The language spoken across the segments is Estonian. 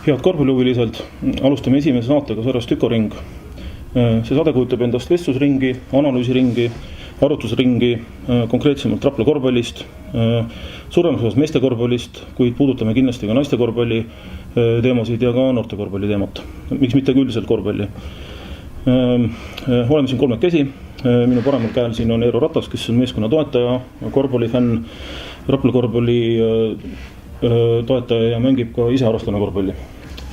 Head korvpallihuvilised, alustame esimese saatega sarjast Tükoring. See saade kujutab endast vestlusringi, analüüsiringi, arutlusringi, konkreetsemalt Rapla korvpallist, suuremas osas meeste korvpallist, kuid puudutame kindlasti ka naiste korvpalli teemasid ja ka noorte korvpalli teemat. Miks mitte ka üldiselt korvpalli. Oleme siin kolmekesi. Minu paremal käel siin on Eero Ratas, kes on meeskonna toetaja, korvpallifänn, Rapla korvpalli toetaja ja mängib ka ise harrastana korvpalli.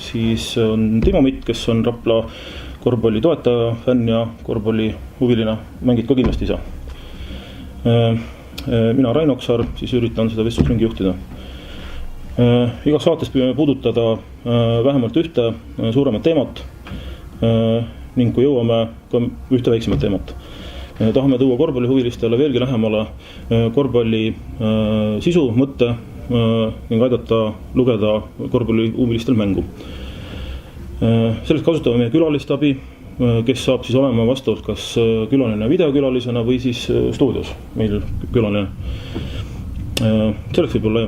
Siis on Timo Mitt, kes on Rapla korvpalli toetaja, fänn ja korvpalli huviline, mängib ka kindlasti ise. Mina Rain Oksaar, siis üritan seda vestlusringi juhtida. Igas saates püüame puudutada vähemalt ühte suuremat teemat ning kui jõuame ka ühte väiksemat teemat. Tahame tuua korvpallihuvilistele veelgi lähemale korvpalli sisu, mõtte ning aidata lugeda korvpallihuvilistel mängu. Selleks kasutame meie külaliste abi, kes saab siis olema vastavalt kas külaline videokülalisena või siis stuudios meil külaline. Selleks võib olla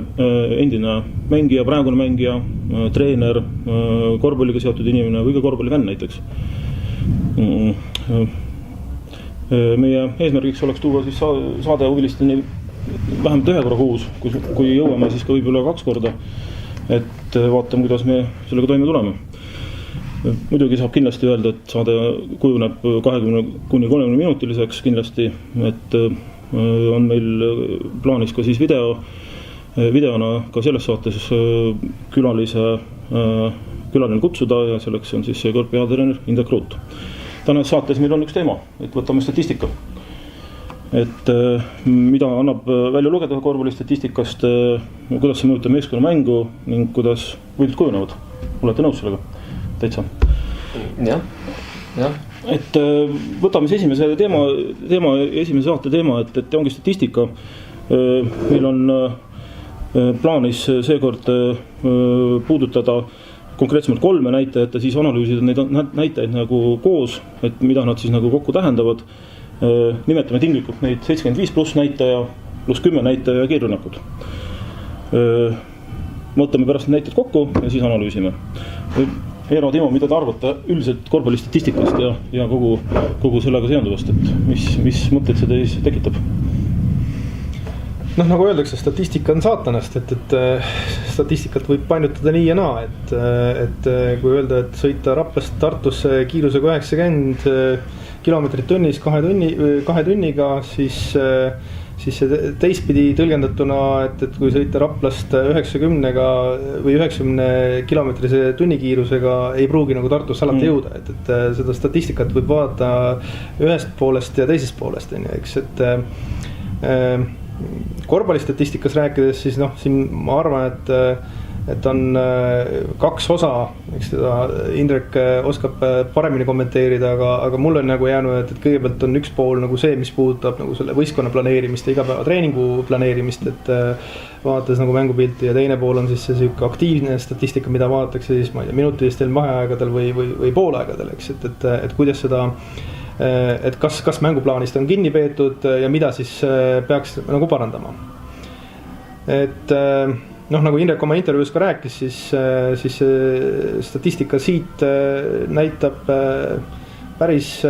endine mängija, praegune mängija, treener, korvpalliga seotud inimene või ka korvpallifänn näiteks. Meie eesmärgiks oleks tuua siis saade huvilisteni vähemalt ühe korra kuus, kui jõuame siis ka võib-olla 2 korda, et vaatame, kuidas me sellega toime tuleme. Muidugi saab kindlasti öelda, et saade kujuneb 20–30 minutiliseks kindlasti, et on meil plaanis ka siis videona ka selles saates külaline kutsuda ja selleks on siis korvpallipeatreener Indrek Ruut. Tänases saates meil on üks teema, et võtame statistika. Et mida annab välja lugeda korvpalli statistikast, kuidas see mõjutab meeskonna mängu ning kuidas võidud kujunevad. Olete nõus sellega? Täitsa? Jah. Et võtame siis esimese saate teema, et ongi statistika. Meil on plaanis seekord puudutada konkreetsemalt 3 näitajat ja siis analüüsida neid näitajaid nagu koos, et mida nad siis nagu kokku tähendavad. Nimetame tinglikult neid 75+ näitaja, pluss 10 näitaja ja kiirrünnakud. Mõtleme pärast näitajad kokku ja siis analüüsime. Eero, Timo, mida te arvate üldiselt korvpalli statistikast ja kogu sellega seonduvast, et mis mõtteid see teis tekitab? Nagu öeldakse, statistika on saatanast, et statistikat võib painutada nii ja naa, et kui öelda, et sõita Raplast Tartusse kiirusega 90 kilomeetrit tunnis 2 tunniga, siis see teistpidi tõlgendatuna, et kui sõita Raplast 90 või 90 kilomeetrise tunnikiirusega ei pruugi nagu Tartusse alati jõuda, et seda statistikat võib vaadata ühest poolest ja teisest poolest, eks, et korvpallistatistikas rääkides, siis siin ma arvan, et on 2 osa, eks teda Indrek oskab paremini kommenteerida, aga mul on nagu jäänud, et kõigepealt on üks pool nagu see, mis puudutab nagu selle võistkonna planeerimist ja igapäeva treeningu planeerimist, et vaadates nagu mängupilti, ja teine pool on siis see selline aktiivne statistika, mida vaadatakse siis minutilistel vaheaegadel või poolaegadel, eks, et kuidas seda, et kas mänguplaanist on kinni peetud ja mida siis peaks nagu parandama. Et nagu Indrek oma intervjuus ka rääkis, siis statistika siit näitab päris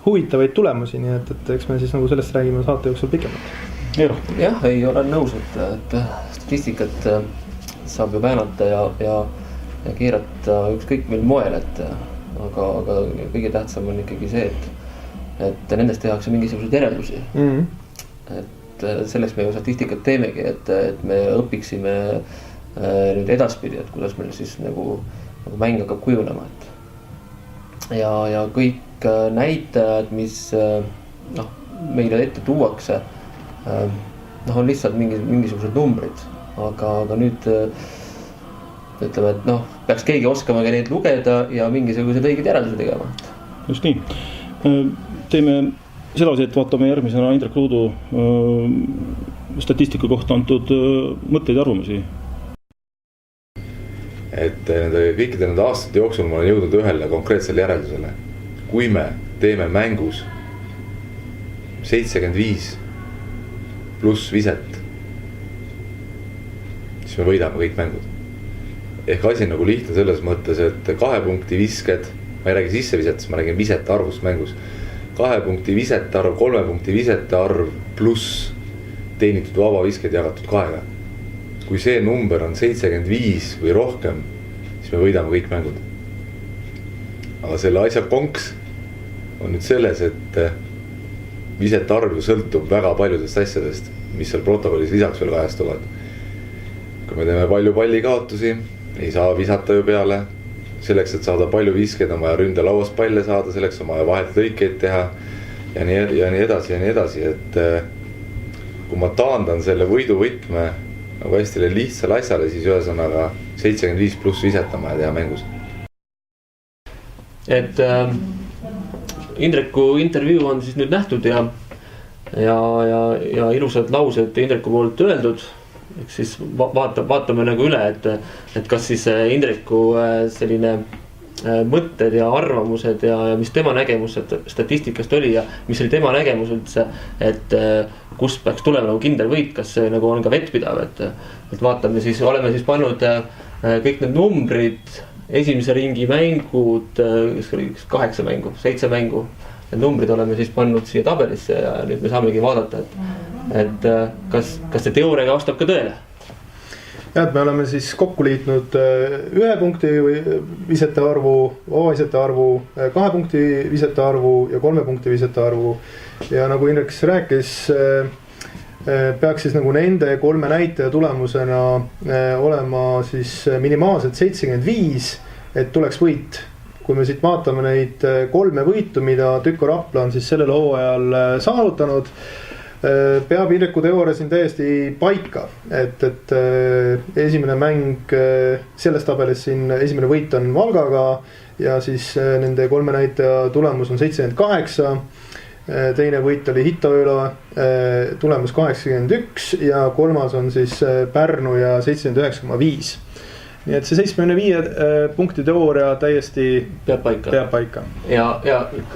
huvitavaid tulemusi, nii et eks me siis nagu sellest räägime saate jooksul pikemalt. Eero? Jah, ei ole nõus, et statistikat saab ju väänata ja keerata ükskõik mil moel, aga kõige tähtsam on ikkagi see, et nendest tehakse mingisuguseid järeldusi. Et selleks me ju statistikat teemegi, et me õpiksime nüüd edaspidi, et kuidas meil siis nagu mäng hakkab kujunema. Ja kõik näitajad, mis meile ette tuuakse, on lihtsalt mingisugused numbrid, aga nüüd ütleme, et peaks keegi oskama ka neid lugeda ja mingisugused õiged järeldusi tegema. Just nii. Teeme sedasi, et vaatame järgmisena Indrek Ruudu statistika kohta antud mõtteid ja arvamusi. Et kõikide nende aastate jooksul ma olen jõudnud ühele konkreetsele järeldusele. Kui me teeme mängus 75+ viset, siis me võidame kõik mängud. ehk asi nagu lihtne selles mõttes, et 2 punkti visked, ma ei räägi sissevisetest, ma räägin visete arvust mängus. 2 punkti visete arv, 3 punkti visete arv pluss teenitud vabavisked jagatud 2-ga. Kui see number on 75 või rohkem, siis me võidame kõik mängud. Aga selle asja konks on nüüd selles, et visete arv ju sõltub väga paljudest asjadest, mis seal protokollis lisaks veel kajastuvad. Kui me teeme palju pallikaotusi, ei saa visata ju peale. Selleks, et saada palju viskeid, on vaja ründelauast palle saada, selleks on vaja vahelt lõikeid teha ja nii edasi. Et kui ma taandan selle võiduvõtme nagu hästi lihtsale asjale, siis ühesõnaga 75 pluss visetama ja teha mängus. Et Indreku intervjuu on siis nüüd nähtud ja ilusad laused Indreku poolt öeldud. Eks siis vaatame nagu üle, et kas siis Indreku selline mõtted ja arvamused ja mis tema nägemus statistikast oli ja mis oli tema nägemus üldse, et kust peaks tulema nagu kindel võit, kas see nagu on ka vettpidav, et vaatame siis, oleme siis pannud kõik need numbrid, esimese ringi mängud, 8 mängu, 7 mängu, need numbrid oleme siis pannud siia tabelisse ja nüüd me saamegi vaadata, et kas see teooria vastab ka tõele? Ja, et me oleme siis kokku liitnud 1 punkti visete arvu, vabavisete arvu, 2 punkti visete arvu ja 3 punkti visete arvu. Ja nagu Indrek rääkis, peaks siis nagu nende 3 näitaja tulemusena olema siis minimaalselt 75, et tuleks võit. Kui me siit vaatame neid 3 võitu, mida Tüko Rapla on siis sellel hooajal saavutanud, peab Indreku teooria siin täiesti paika, et esimene mäng selles tabelis siin, esimene võit on Valgaga ja siis nende 3 näitaja tulemus on 78, teine võit oli Hitoöla, tulemus 81 ja 3. on siis Pärnu ja 79,5. Nii et see 75 punkti teooria täiesti peab paika. Ja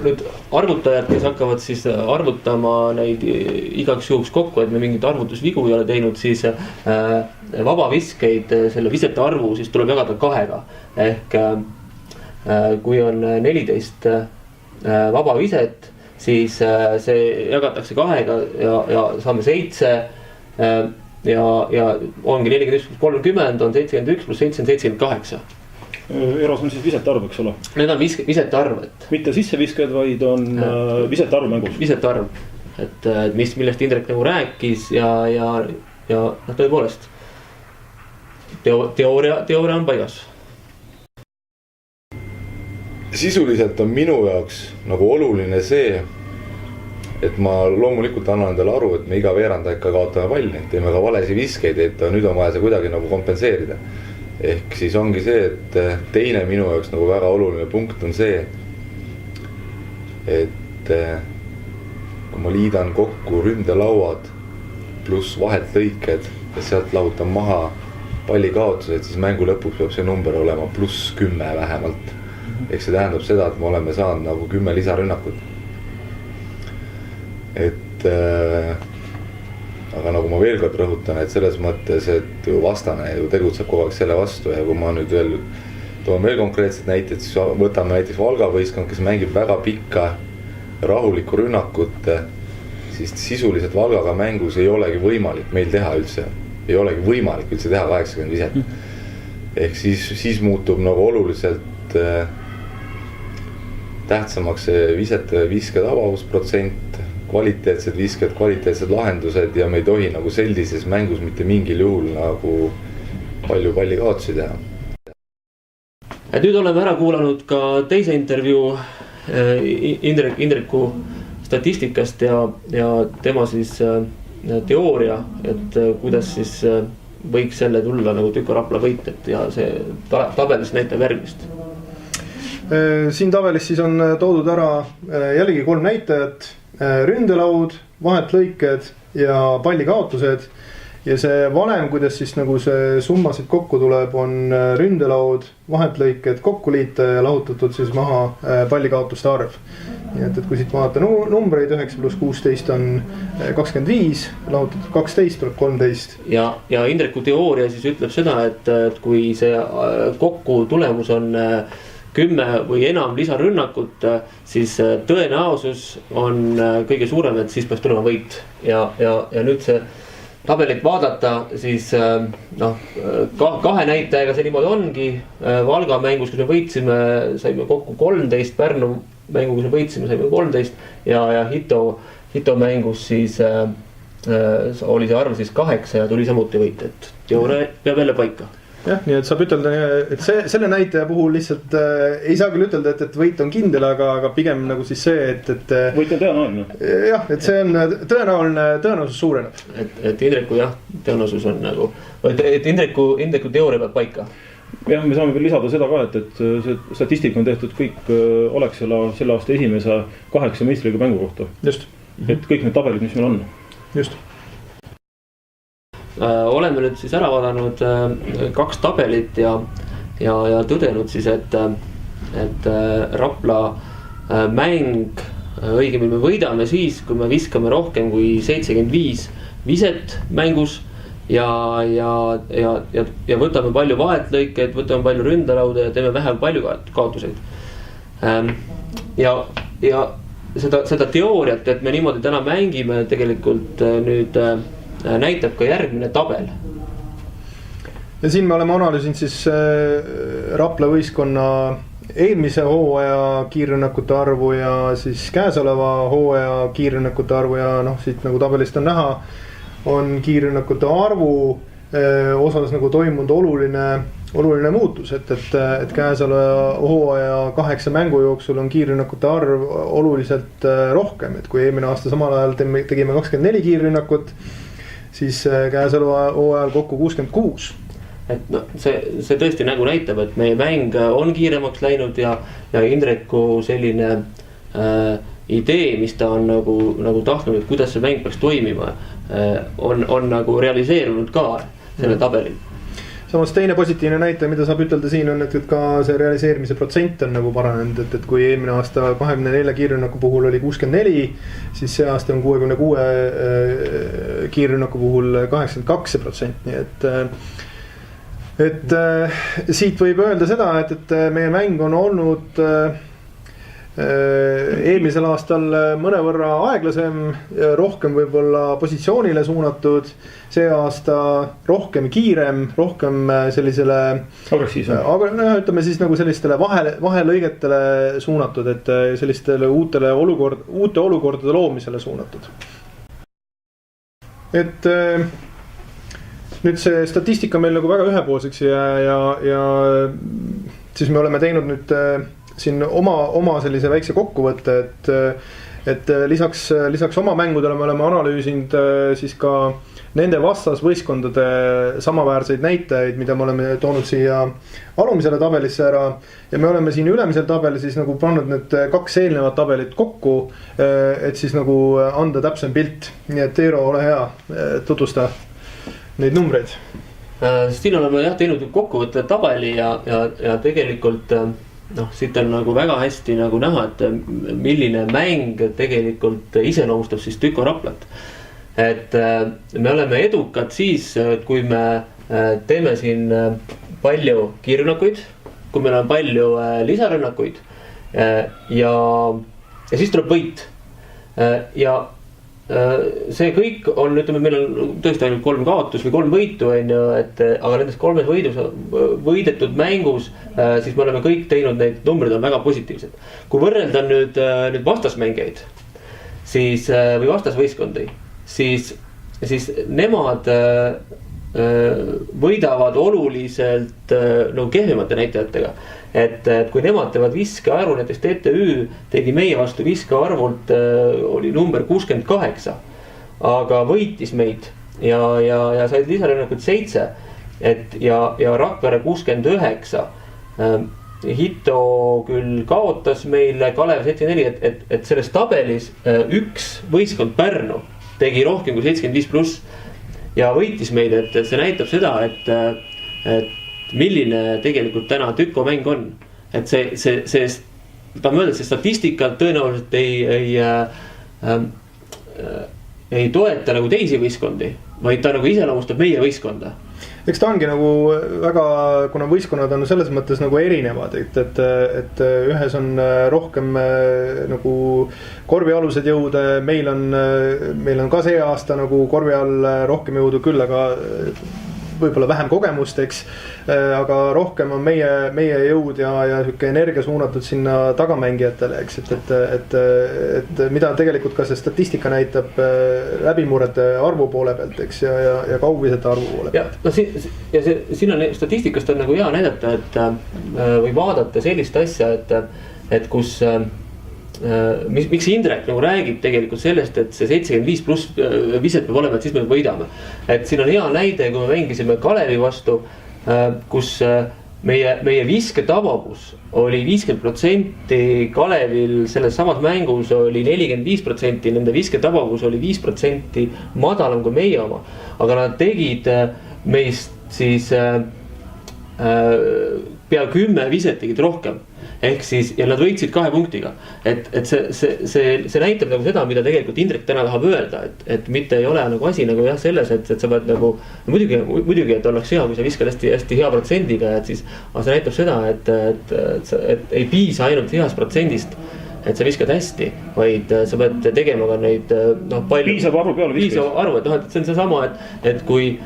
nüüd arvutajad, kes hakkavad siis arvutama neid igaks juhuks kokku, et me mingit arvutusvigu ei ole teinud, siis vabaviskeid selle visete arvu siis tuleb jagada 2-ga. Ehk kui on 14 vabaviset, siis see jagatakse 2-ga ja saame 7 ja ongi 41 plus 30 on 71 plus 7 on 78. Eros on siis visete arv, eks ole? Need on visete arv, et mitte sissevisked, vaid on visete arv mängus. Visete arv, et millest Indrek nagu rääkis ja tõepoolest teooria on paigas. Sisuliselt on minu jaoks nagu oluline see, et ma loomulikult annan endale aru, et me iga veeranda ikka kaotame palli, teeme ka valesi viskeid, et nüüd on vaja see kuidagi nagu kompenseerida. Ehk siis ongi see, et teine minu jaoks nagu väga oluline punkt on see, et kui ma liidan kokku ründelauad pluss vahelt lõiked ja sealt lahutan maha pallikaotused, siis mängu lõpuks peab see number olema pluss 10 vähemalt. Ehk see tähendab seda, et me oleme saanud nagu 10 lisarünnakut. Aga nagu ma veel kord rõhutan, et selles mõttes, et ju vastane ju tegutseb kogu aeg selle vastu ja kui ma nüüd veel toon veel konkreetselt näiteid, siis võtame näiteks Valga võistkond, kes mängib väga pikka rahulikku rünnakut, siis sisuliselt Valgaga mängus ei olegi võimalik meil teha üldse, ei olegi võimalik üldse teha 80 viset. Ehk siis muutub nagu oluliselt tähtsamaks see visked avavusprotsent, kvaliteetsed visked, kvaliteetsed lahendused ja me ei tohi nagu sellises mängus mitte mingil juhul nagu palju pallikaotusi teha. Et nüüd oleme ära kuulanud ka teise intervjuu Indreku statistikast ja tema siis teooria, et kuidas siis võiks selle tulla nagu Tüko Rapla võit, et ja see tabelis näitab järgmist. Siin tabelis siis on toodud ära jällegi 3 näitajat, ründelaud, vahet lõiked ja pallikaotused ja see valem, kuidas siis nagu see summasid kokku tuleb, on ründelaud, vahetlõiked kokku liita ja lahutatud siis maha pallikaotuste arv. Nii et kui siit vaadata numbreid, 9 + 16 on 25, lahutatud 12 tuleb 13. Ja Indreku teooria siis ütleb seda, et kui see kokku tulemus on 10 või enam lisarünnakut, siis tõenäosus on kõige suurem, et siis peaks tulema võit. Ja nüüd see tabelit vaadata, siis kahe näitajaga see niimoodi ongi. Valga mängus, kus me võitsime, saime kokku 13, Pärnu mängu, kus me võitsime, saime 13 ja Hito mängus siis oli see arv siis 8 ja tuli samuti võit, et teooria peab jälle paika. Jah, nii et saab ütelda, et selle näitaja puhul lihtsalt ei saa küll ütelda, et võit on kindel, aga pigem nagu siis see, et võit on tõenäoline. Jah, et see on tõenäosus suureneb. Et Indreku tõenäosus on nagu, et Indreku teooria peab paika. Jah, me saame veel lisada seda ka, et see statistika on tehtud kõik Alexela selle aasta esimese 8 meistriga mängu kohta. Just. Et kõik need tabelid, mis meil on. Just. Oleme nüüd siis ära vaadanud 2 tabelit ja tõdenud siis, et Rapla mäng, õigemini me võidame siis, kui me viskame rohkem kui 75 viset mängus ja võtame palju vahetlõikeid, võtame palju ründalauda ja teeme vähem palju kaotuseid. Ja seda teooriat, et me niimoodi täna mängime, tegelikult nüüd näitab ka järgmine tabel. Ja siin me oleme analüüsinud siis Rapla võistkonna eelmise hooaja kiirrünnakute arvu ja siis käesoleva hooaja kiirrünnakute arvu ja siit nagu tabelist on näha, on kiirrünnakute arvu osas nagu toimunud oluline muutus, et käesoleva hooaja 8 mängu jooksul on kiirrünnakute arv oluliselt rohkem, et kui eelmine aasta samal ajal tegime 24 kiirrünnakut, siis käesoleva hooajal kokku 66. Et see tõesti nagu näitab, et meie mäng on kiiremaks läinud ja Indreku selline idee, mis ta on nagu tahtnud, et kuidas see mäng peaks toimima, on nagu realiseerunud ka selle tabelil. Samas teine positiivne näitaja, mida saab ütelda siin on, et ka see realiseerimise protsent on nagu paranenud, et kui eelmine aasta 24 kiirrünnaku puhul oli 64, siis see aasta on 66 kiirrünnaku puhul 82%, nii et siit võib öelda seda, et meie mäng on olnud eelmisel aastal mõnevõrra aeglasem, rohkem võib-olla positsioonile suunatud, see aasta rohkem kiirem, rohkem sellisele agressiivsem, ütleme siis nagu sellistele vahelõigetele suunatud, et sellistele uute olukordade loomisele suunatud. Et nüüd see statistika meil nagu väga ühepoolseks ja siis me oleme teinud nüüd siin oma sellise väikse kokkuvõtte, et lisaks oma mängudele me oleme analüüsinud siis ka nende vastasvõistkondade samaväärseid näitajaid, mida me oleme toonud siia alumisele tabelisse ära ja me oleme siin ülemisel tabeli siis nagu pannud need 2 eelnevat tabelit kokku, et siis nagu anda täpsem pilt. Nii et Eero, ole hea, tutvusta neid numbreid. Siin oleme teinud kokkuvõtte tabeli ja tegelikult siit on nagu väga hästi nagu näha, et milline mäng tegelikult iseloomustab siis Tüko Raplat. Et me oleme edukad siis, kui me teeme siin palju kiirrünnakuid, kui meil on palju lisarünnakuid ja siis tuleb võit. Ja see kõik on, ütleme, meil on tõesti ainult 3 kaotus või 3 võitu, aga nendes 3 võidetud mängus, siis me oleme kõik teinud, neid numbrid on väga positiivsed. Kui võrrelda nüüd vastasmängijaid siis, või vastasvõistkondi, siis nemad võidavad oluliselt kehvemate näitajatega. Et kui nemad teevad viskearvu, näiteks TTÜ tegi meie vastu viskearvult oli number 68, aga võitis meid ja said lisarünnakud 7 ja Rakvere 69. Hito küll kaotas meile, Kalev 74, et selles tabelis üks võistkond Pärnu tegi rohkem kui 75+. ja võitis meid, et see näitab seda, et milline tegelikult täna Tüko mäng on. Et tahan öelda, et see statistika tõenäoliselt ei toeta nagu teisi võistkondi, vaid ta nagu iseloomustab meie võistkonda. Eks ta ongi nagu väga, kuna võistkonnad on selles mõttes nagu erinevad, et ühes on rohkem nagu korvialused jõud, meil on ka see aasta nagu korvi all rohkem jõudu küll, aga võib-olla vähem kogemust, eks, aga rohkem on meie jõud ja sihuke energia suunatud sinna tagamängijatele, eks, et mida tegelikult ka see statistika näitab läbimurrete arvu poole pealt, eks, ja kaugvisete arvu poole pealt. No siin on statistikast on nagu hea näidata, et või vaadata sellist asja, et kus miks Indrek nagu räägib tegelikult sellest, et see 75 pluss viset peab olema, et siis me võidame. Et siin on hea näide, kui me mängisime Kalevi vastu, kus meie viske tabavus oli 50%, Kalevil selles samas mängus oli 45%, nende viske tabavus oli 5% madalam kui meie oma. Aga nad tegid meist siis pea 10 viset tegid rohkem. Ehk siis, ja nad võitsid 2 punktiga. Et see näitab nagu seda, mida tegelikult Indrek täna tahab öelda, et mitte ei ole nagu asi nagu jah selles, et sa pead nagu, muidugi, et oleks hea, kui sa viskad hästi hea protsendiga, et siis, aga see näitab seda, et ei piisa ainult heast protsendist, et sa viskad hästi, vaid sa pead tegema ka neid, palju. Piisab arvu peale viskad. Piisab arvu, et see on see sama, et kui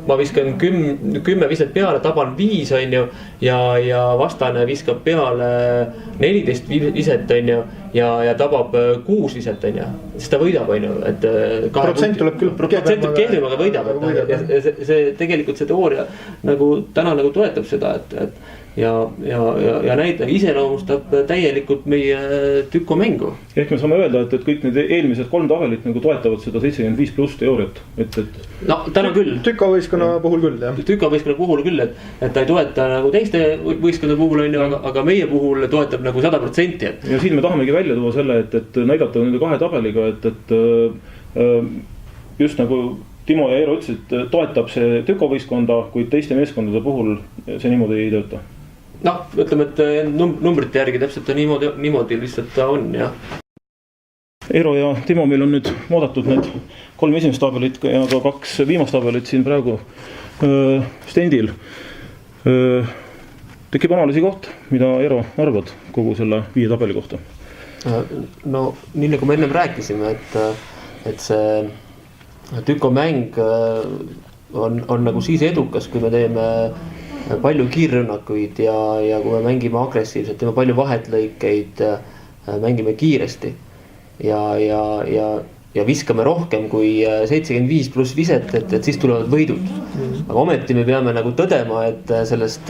ma viskan 10 viset peale, taban 5 on ju, ja vastane viskab peale 14 viset on ju, ja tabab 6 viset on ju, siis ta võidab on ju, et protsent tuleb küll kehvim, aga võidab, et see tegelikult see teooria nagu täna nagu toetab seda, et ja iseloomustab täielikult meie Tüko mängu. Ehk me saame öelda, et kõik need eelmised 3 tabelit nagu toetavad seda 75 pluss teooriat, no täna küll. Tüko võistkonna puhul küll, jah. Tüko võistkonna puhul küll, et ta ei toeta nagu teiste võistkonna puhul on ju, aga meie puhul toetab nagu 100%. Ja siin me tahamegi välja tuua selle, et näidata nende 2 tabeliga, et just nagu Timo ja Eero ütlesid, toetab see Tüko võistkonda, kuid teiste meeskondade puhul see niimoodi ei tööta. No, ütleme, et numbrite järgi täpselt niimoodi lihtsalt ta on, jah. Eero ja Timo, meil on nüüd vaadatud need 3 esimest tabelit ja ka 2 viimast tabelit siin praegu stendil. Tekib analüüsi koht, mida Eero arvad kogu selle 5 tabeli kohta? No, nii nagu me ennem rääkisime, et see Tüko mäng on nagu siis edukas, kui me teeme palju kiirrünnakuid ja kui me mängime agressiivselt, teeme palju vahetlõikeid, mängime kiiresti ja viskame rohkem kui 75 pluss viset, et siis tulevad võidud. Aga ometi me peame nagu tõdema, et sellest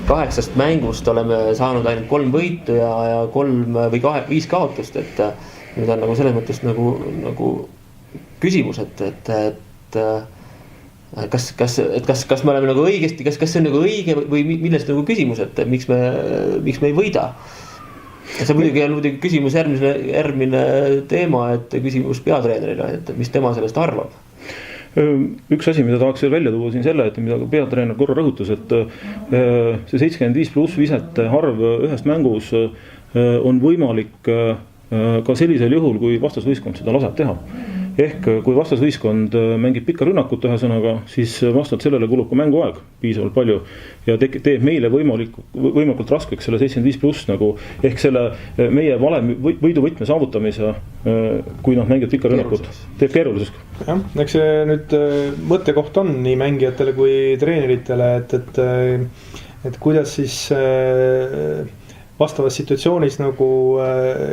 8 mängust oleme saanud ainult 3 võitu ja 3 või 5 kaotust, et nüüd on nagu selles mõttes nagu küsimus, et kas me oleme nagu õigesti, kas see on nagu õige või millest nagu küsimus, et miks me ei võida. See muidugi on küsimus järgmine teema, et küsimus peatreenerile, et mis tema sellest arvab. Üks asi, mida tahaks välja tuua siin selle, et mida peatreener korra rõhutas, et see 75 pluss visete arv ühest mängus on võimalik ka sellisel juhul, kui vastasvõistkond seda laseb teha. Ehk kui vastasvõistkond mängib pikka rünnakut ühe sõnaga, siis vastavalt sellele kulub ka mänguaeg piisavalt palju ja teeb meile võimalikult raskeks selle 75 pluss nagu, ehk selle meie valemi võiduvõtme saavutamise, kui nad mängivad pikka rünnakut, teeb keeruliseks. Jah, eks see nüüd mõttekoht on nii mängijatele kui treeneritele, et kuidas siis vastavas situatsioonis nagu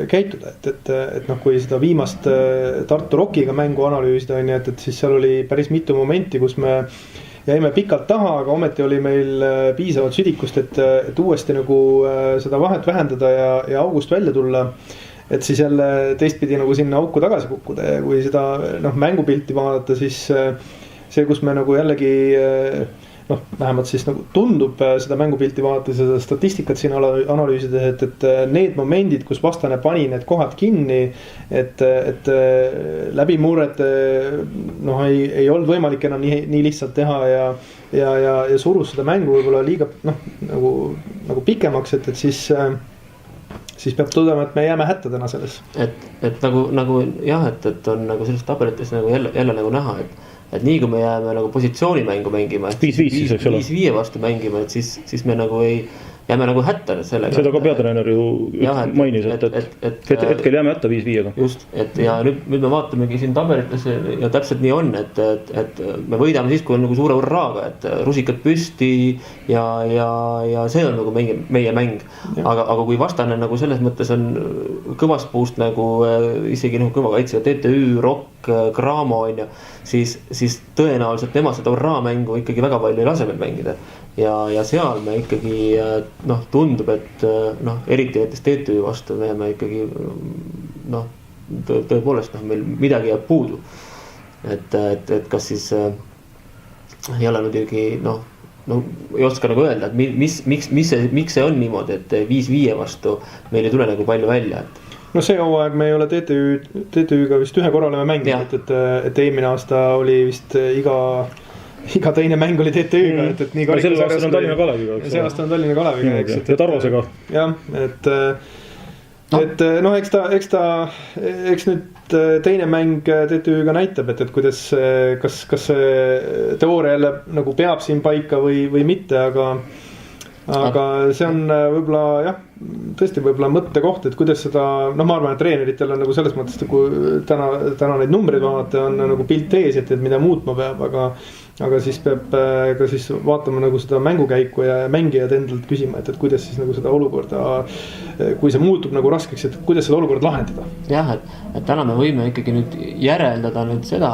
käituda, et noh, kui seda viimast Tartu Rockiga mängu analüüsida on, et siis seal oli päris mitu momenti, kus me jäime pikalt taha, aga ometi oli meil piisavalt südikust, et uuesti nagu seda vahet vähendada ja august välja tulla, et siis jälle teistpidi nagu sinna auku tagasi kukkuda ja kui seda mängupilti vaadata, siis see, kus me nagu jällegi noh, vähemalt siis nagu tundub seda mängupilti vaadates ja seda statistikat siin analüüsides, et need momendid, kus vastane pani need kohad kinni, et läbimurret noh, ei olnud võimalik enam nii lihtsalt teha ja surus seda mängu võib-olla liiga noh, nagu pikemaks, et siis peab tõdema, et me jääme hätta täna selles. Et nagu jah, et on nagu selles tabelites nagu jälle nagu näha, et nii kui me jääme nagu positsioonimängu mängima, 5-5 vastu mängima, et siis me nagu jääme nagu hätta sellega. Seda ka peatreener ju mainis, et hetkel jääme hätta 5-5-ga. Just, et ja nüüd me vaatamegi siin tabelites ja täpselt nii on, et me võidame siis, kui on nagu suure hurraaga, et rusikad püsti ja see on nagu meie mäng. Aga kui vastane nagu selles mõttes on kõvast puust nagu isegi nagu kõva kaitsega TTÜ, Rock, Graamo on ju, siis tõenäoliselt nemad seda hurraamängu ikkagi väga palju ei lase meil mängida. Ja seal me ikkagi noh, tundub, et noh, eriti näiteks TTÜ vastu me ikkagi noh, tõepoolest noh, meil midagi jääb puudu. Et kas siis ei ole muidugi noh, ei oska nagu öelda, et miks see on niimoodi, et 5-5 vastu meil ei tule nagu palju välja, et no see hooaeg me ei ole TTÜ-ga vist ühe korra oleme mänginud, et eelmine aasta oli vist iga teine mäng oli TTÜ-ga, et nii sel aastal on Tallinna Kaleviga. See aasta on Tallinna Kaleviga, eks. Ja Tarvasega. Jah, et noh, eks nüüd teine mäng TTÜ-ga näitab, et kuidas, kas see teooria jälle nagu peab siin paika või mitte, aga see on võib-olla jah, tõesti võib-olla mõttekoht, et kuidas seda, noh, ma arvan, et treeneritel on nagu selles mõttes, kui täna neid numbreid vaadata, on nagu pilt ees, et mida muutma peab, aga siis peab ka siis vaatama nagu seda mängukäiku ja mängijad endalt küsima, et kuidas siis nagu seda olukorda, kui see muutub nagu raskeks, et kuidas seda olukorda lahendada. Jah, et täna me võime ikkagi nüüd järeldada nüüd seda,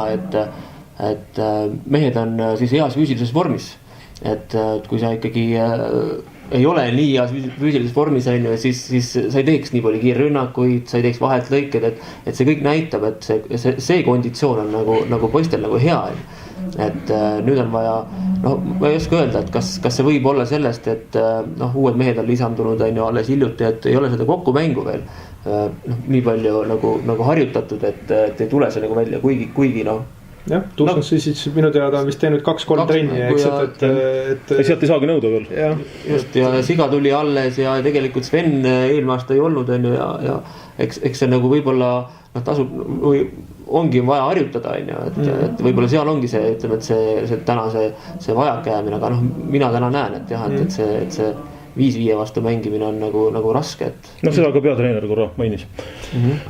et mehed on siis heas füüsilises vormis. Et kui sa ikkagi ei ole nii heas füüsilises vormis, siis sa ei teeks nii palju kiirrünnakuid, sa ei teeks vahelt lõiked, et see kõik näitab, et see konditsioon on nagu poistel nagu hea. Et nüüd on vaja, no ma ei oska öelda, et kas see võib olla sellest, et noh, uued mehed on lisandunud alles hiljuti, et ei ole seda kokkumängu veel nii palju nagu harjutatud, et ei tule see nagu välja, kuigi noh. Jah, Tuusens siis minu teada on vist teinud 2-3 trenni, eks, et sealt ei saagi nõuda veel. Just, ja Siga tuli alles ja tegelikult Sven eelmine aasta ei olnud ja eks see nagu võibolla tasub või ongi vaja harjutada, et võibolla seal ongi see, ütleme, et see täna see vajakajäämine, aga noh, mina täna näen, et jah, et see 5-5 vastu mängimine on nagu raske, et no seda ka peatreener korra mainis.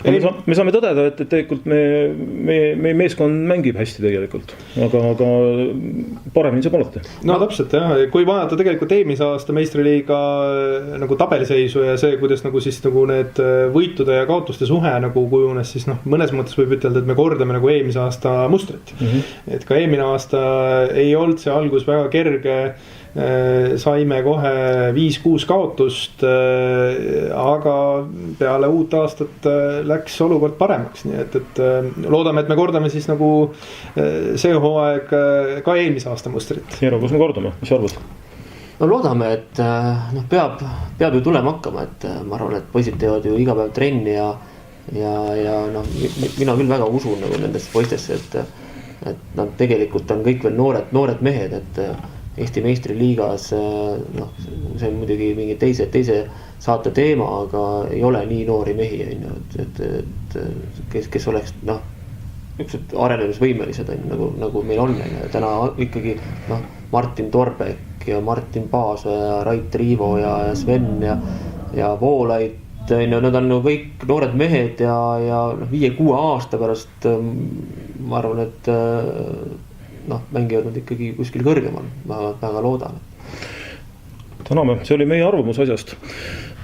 Me saame tõdeda, et tegelikult meie meeskond mängib hästi tegelikult, aga paremini saab alati. No täpselt jah, kui vaadata tegelikult eelmise aasta meistriliiga nagu tabeliseisu ja see, kuidas nagu siis nagu need võitude ja kaotuste suhe nagu kujunes, siis noh, mõnes mõttes võib ütelda, et me kordame nagu eelmise aasta mustrit. Et ka eelmine aasta ei olnud see algus väga kerge, saime kohe 5-6 kaotust, aga peale uut aastat läks olukord paremaks, nii et loodame, et me kordame siis nagu see hooaeg ka eelmise aasta mustrit. Jero, kus me kordame, mis arvad? No loodame, et noh, peab ju tulema hakkama, et ma arvan, et poisid teevad ju iga päev trenni ja noh, mina küll väga usun nagu nendest poistesse, et nad tegelikult on kõik veel noored mehed, et Eesti meistriliigas, noh, see on muidugi mingi teise saate teema, aga ei ole nii noori mehi, et kes oleks, noh, niisugused arenemisvõimelised nagu meil on, täna ikkagi, noh, Martin Torbek ja Martin Paaso ja Rait Riivo ja Sven ja Voolaid, nad on kõik noored mehed ja 5-6 aasta pärast ma arvan, et noh, mängivad nad ikkagi kuskil kõrgemal, ma väga loodan. Täname, see oli meie arvamus asjast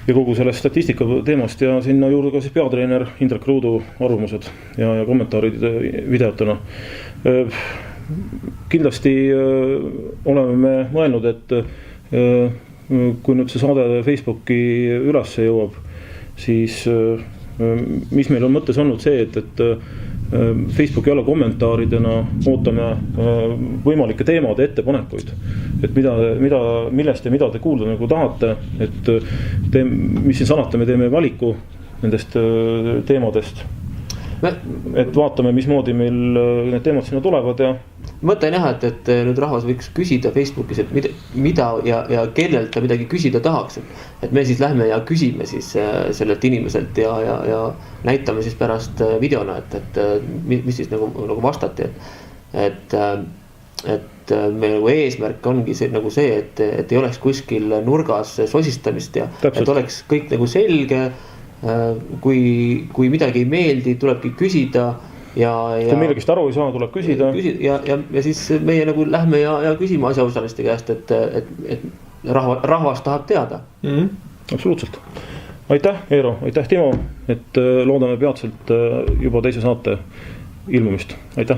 ja kogu sellest statistika teemast ja sinna juurde ka siis peatreener Indrek Ruudu arvamused ja kommentaarid videotena. Kindlasti oleme me mõelnud, et kui nüüd see saade Facebooki üles jõuab, siis mis meil on mõttes olnud see, et Facebooki alla kommentaaridena ootame võimalike teemade ettepanekuid, et millest ja mida te kuulda nagu tahate, et mis siin sanata, me teeme valiku nendest teemadest. Et vaatame, mismoodi meil need teemad sinna tulevad ja mõte on jah, et nüüd rahvas võiks küsida Facebookis, et mida ja kellelt ta midagi küsida tahaks. Et me siis lähme ja küsime siis sellelt inimeselt ja näitame siis pärast videona, et mis siis nagu vastati. Et meie nagu eesmärk ongi see, et ei oleks kuskil nurgas sosistamist ja täpselt. Et oleks kõik nagu selge. Kui midagi ei meeldi, tulebki küsida ja kui millegist aru ei saa, tuleb küsida ja siis meie nagu lähme ja küsime asjaosaliste käest, et rahvas tahab teada. Absoluutselt. Aitäh, Eero, aitäh, Timo, et loodame peatselt juba teise saate ilmumist. Aitäh.